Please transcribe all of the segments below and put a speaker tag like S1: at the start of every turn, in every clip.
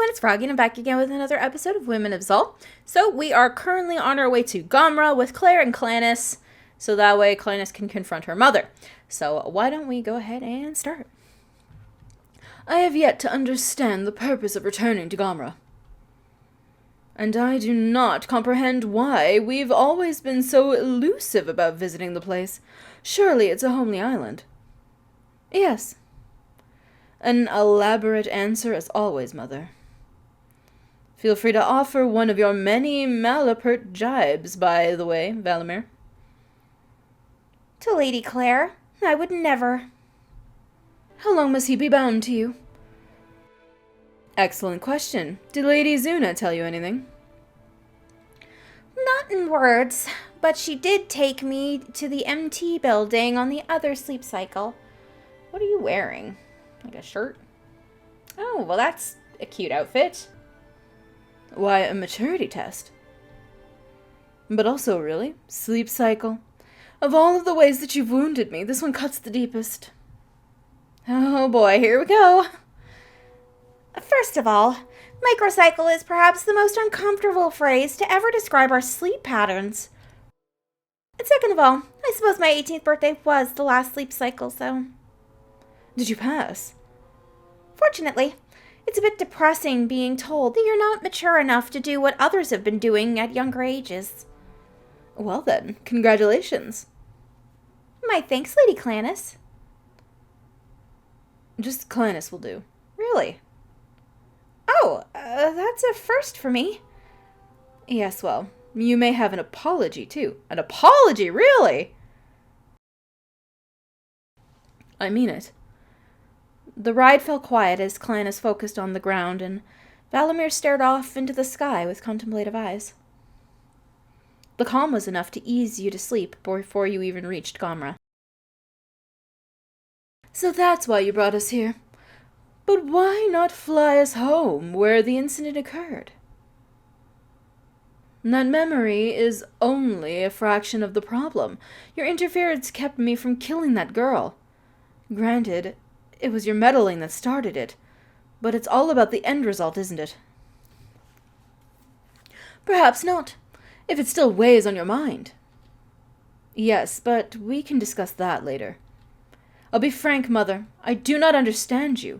S1: everyone, it's Froggy, and I'm back again with another episode of Women of Zol. So, we are currently on our way to Gomra with Claire and Clannis, so that way Clannis can confront her mother. So, why don't we go ahead and start? I have yet to understand the purpose of returning to Gomra. And I do not comprehend why we've always been so elusive about visiting the place. Surely it's a homely island. Yes. An elaborate answer as always, Mother. Feel free to offer one of your many malapert jibes, by the way, Valimir.
S2: To Lady Claire, I would never.
S1: How long must he be bound to you? Excellent question. Did Lady Zuna tell you anything?
S2: Not in words, but she did take me to the MT building on the other sleep cycle.
S1: What are you wearing? Like a shirt? Oh, well that's a cute outfit. Why, a maturity test. But also, really, sleep cycle. Of all of the ways that you've wounded me, this one cuts the deepest. Oh boy, here we go.
S2: First of all, microcycle is perhaps the most uncomfortable phrase to ever describe our sleep patterns. And second of all, I suppose my 18th birthday was the last sleep cycle, so...
S1: Did you pass?
S2: Fortunately, it's a bit depressing being told that you're not mature enough to do what others have been doing at younger ages.
S1: Well then, congratulations.
S2: My thanks, Lady Clannis.
S1: Just Clannis will do.
S2: Really? Oh, that's a first for me.
S1: Yes, well, you may have an apology, too. An apology, really? I mean it. The ride fell quiet as Clannis focused on the ground, and Valimir stared off into the sky with contemplative eyes. The calm was enough to ease you to sleep before you even reached Gomra. So that's why you brought us here. But why not fly us home, where the incident occurred? That memory is only a fraction of the problem. Your interference kept me from killing that girl. Granted, it was your meddling that started it, but it's all about the end result, isn't it? Perhaps not, if it still weighs on your mind. Yes, but we can discuss that later. I'll be frank, Mother, I do not understand you.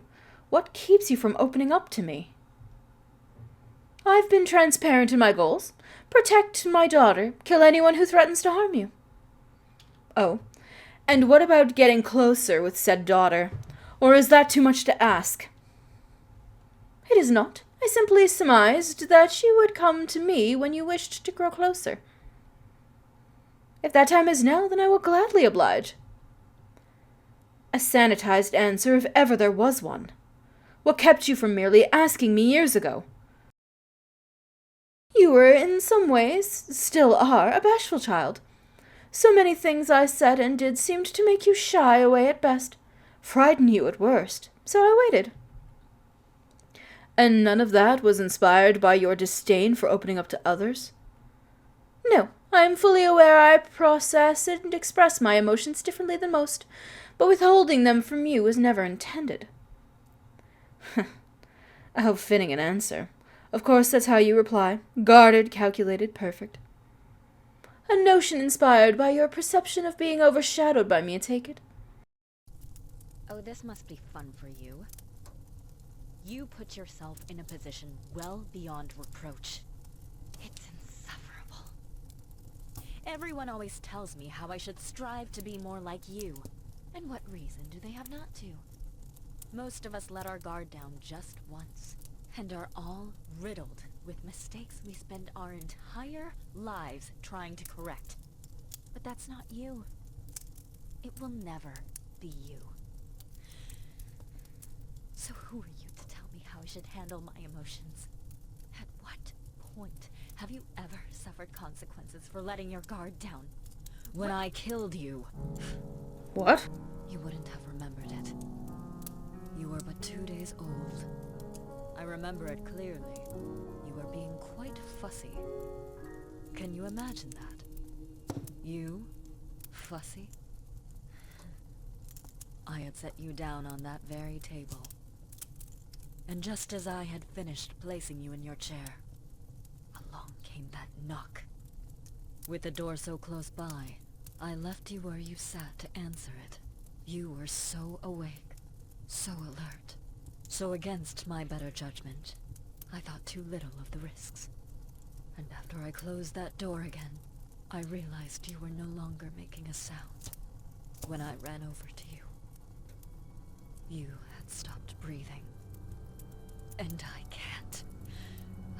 S1: What keeps you from opening up to me? I've been transparent in my goals. Protect my daughter, kill anyone who threatens to harm you. Oh, and what about getting closer with said daughter? Or is that too much to ask? It is not. I simply surmised that she would come to me when you wished to grow closer. If that time is now, then I will gladly oblige. A sanitized answer if ever there was one. What kept you from merely asking me years ago? You were, in some ways, still are, a bashful child. So many things I said and did seemed to make you shy away at best, frighten you at worst, so I waited. And none of that was inspired by your disdain for opening up to others? No, I am fully aware I process and express my emotions differently than most, but withholding them from you was never intended. How fitting an answer. Of course, that's how you reply. Guarded, calculated, perfect. A notion inspired by your perception of being overshadowed by me, I take it.
S3: Oh, this must be fun for you. You put yourself in a position well beyond reproach. It's insufferable. Everyone always tells me how I should strive to be more like you. And what reason do they have not to? Most of us let our guard down just once, and are all riddled with mistakes we spend our entire lives trying to correct. But that's not you. It will never be you. So who are you to tell me how I should handle my emotions? At what point have you ever suffered consequences for letting your guard down? When I killed you.
S1: What?
S3: You wouldn't have remembered it. You were but 2 days old. I remember it clearly. You were being quite fussy. Can you imagine that? You? Fussy? I had set you down on that very table. And just as I had finished placing you in your chair, along came that knock. With the door so close by, I left you where you sat to answer it. You were so awake, so alert, so against my better judgment. I thought too little of the risks. And after I closed that door again, I realized you were no longer making a sound. When I ran over to you, you had stopped breathing. And I can't.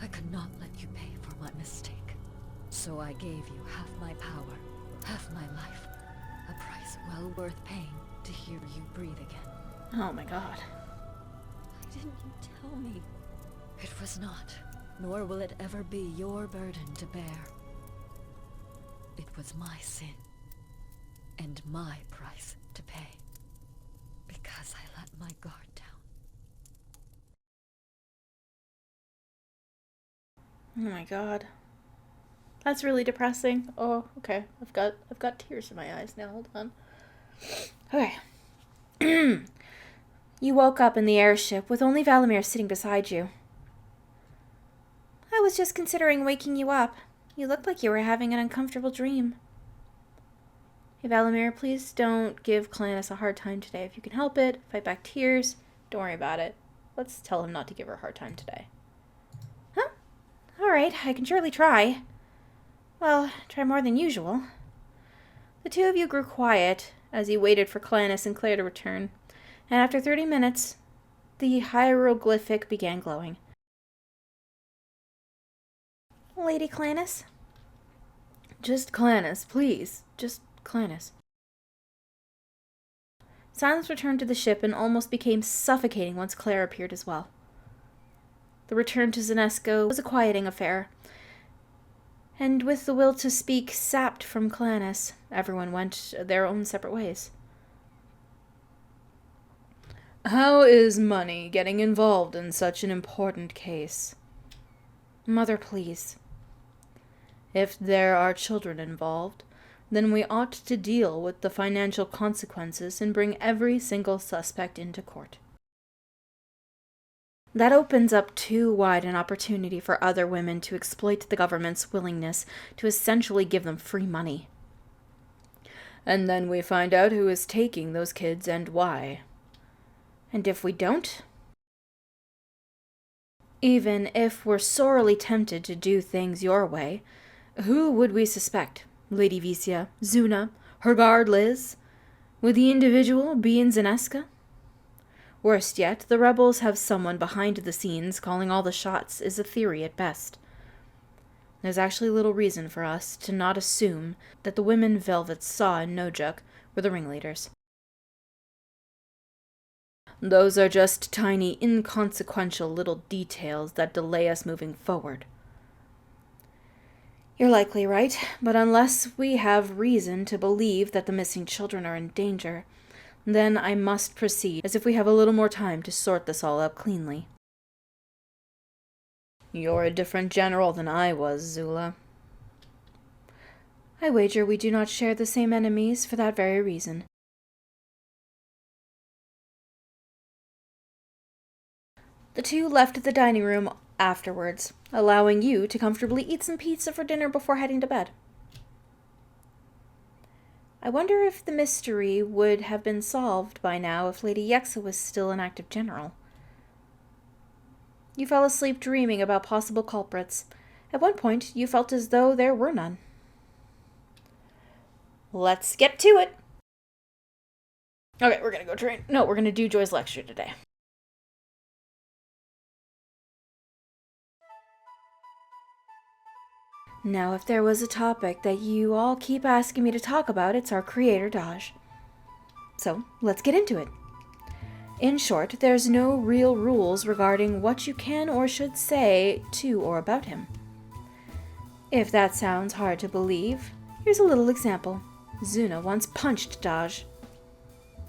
S3: I could not let you pay for my mistake. So I gave you half my power, half my life. A price well worth paying to hear you breathe again.
S1: Oh my god.
S3: Why didn't you tell me? It was not, nor will it ever be your burden to bear. It was my sin, and my price to pay, because I let my guard down.
S1: Oh my god. That's really depressing. Oh, okay. I've got tears in my eyes now. Hold on. Okay. You woke up in the airship with only Valimir sitting beside you.
S2: I was just considering waking you up. You looked like you were having an uncomfortable dream.
S1: Hey, Valimir, please don't give Clannis a hard time today. If you can help it, fight back tears. Don't worry about it. Let's tell him not to give her a hard time today.
S2: Huh? All right, I can surely try. Well, try more than usual.
S1: The two of you grew quiet as you waited for Clannis and Claire to return, and after 30 minutes, the hieroglyphic began glowing.
S2: Lady Clannis?
S1: Just Clannis, please. Just Clannis. Silence returned to the ship and almost became suffocating once Claire appeared as well. The return to Zenesco was a quieting affair, and with the will to speak sapped from Clannis, everyone went their own separate ways. How is money getting involved in such an important case?
S2: Mother, please.
S1: If there are children involved, then we ought to deal with the financial consequences and bring every single suspect into court. That opens up too wide an opportunity for other women to exploit the government's willingness to essentially give them free money. And then we find out who is taking those kids and why.
S2: And if we don't?
S1: Even if we're sorely tempted to do things your way, who would we suspect? Lady Vicia, Zuna, her guard Liz? Would the individual be in Zenesca? Worst yet, the rebels have someone behind the scenes calling all the shots is a theory at best. There's actually little reason for us to not assume that the women Velvet saw in Nojuk were the ringleaders. Those are just tiny, inconsequential little details that delay us moving forward. You're likely right, but unless we have reason to believe that the missing children are in danger, then I must proceed as if we have a little more time to sort this all up cleanly. You're a different general than I was, Zula. I wager we do not share the same enemies for that very reason. The two left the dining room afterwards, allowing you to comfortably eat some pizza for dinner before heading to bed. I wonder if the mystery would have been solved by now if Lady Yexa was still an active general. You fell asleep dreaming about possible culprits. At one point, you felt as though there were none. Let's get to it! Okay, we're gonna go train. No, we're gonna do Joy's lecture today. Now, if there was a topic that you all keep asking me to talk about, it's our creator, Daj. So, let's get into it. In short, there's no real rules regarding what you can or should say to or about him. If that sounds hard to believe, here's a little example. Zuna once punched Daj.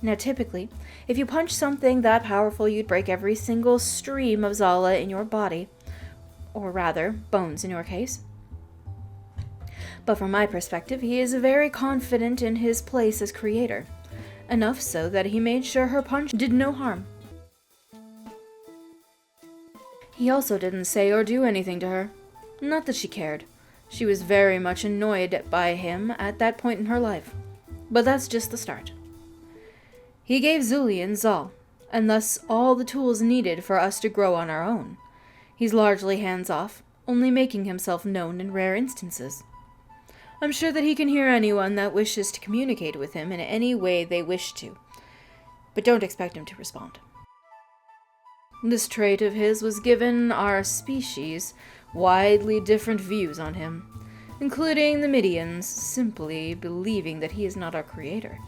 S1: Now, typically, if you punch something that powerful, you'd break every single stream of Zala in your body. Or rather, bones in your case. But from my perspective, he is very confident in his place as creator. Enough so that he made sure her punch did no harm. He also didn't say or do anything to her. Not that she cared. She was very much annoyed by him at that point in her life. But that's just the start. He gave Zulian Zal, and thus all the tools needed for us to grow on our own. He's largely hands-off, only making himself known in rare instances. I'm sure that he can hear anyone that wishes to communicate with him in any way they wish to, but don't expect him to respond. This trait of his was given our species widely different views on him, including the Midians simply believing that he is not our creator.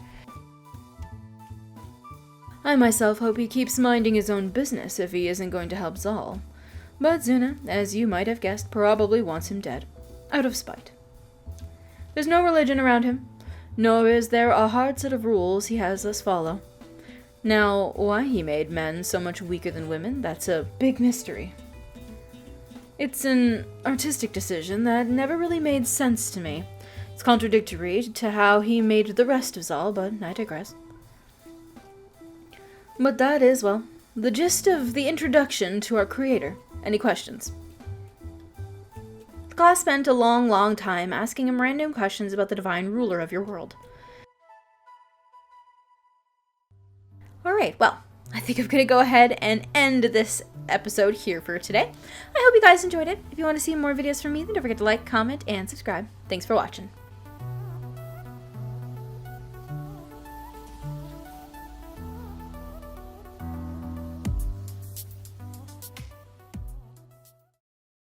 S1: I myself hope he keeps minding his own business if he isn't going to help Zal, but Zuna, as you might have guessed, probably wants him dead, out of spite. There's no religion around him, nor is there a hard set of rules he has us follow. Now, why he made men so much weaker than women, that's a big mystery. It's an artistic decision that never really made sense to me. It's contradictory to how he made the rest of Zal, but I digress. But that is, well, the gist of the introduction to our creator. Any questions? The class spent a long time asking him random questions about the divine ruler of your world. Alright, well, I think I'm going to go ahead and end this episode here for today. I hope you guys enjoyed it. If you want to see more videos from me, then don't forget to like, comment, and subscribe. Thanks for watching.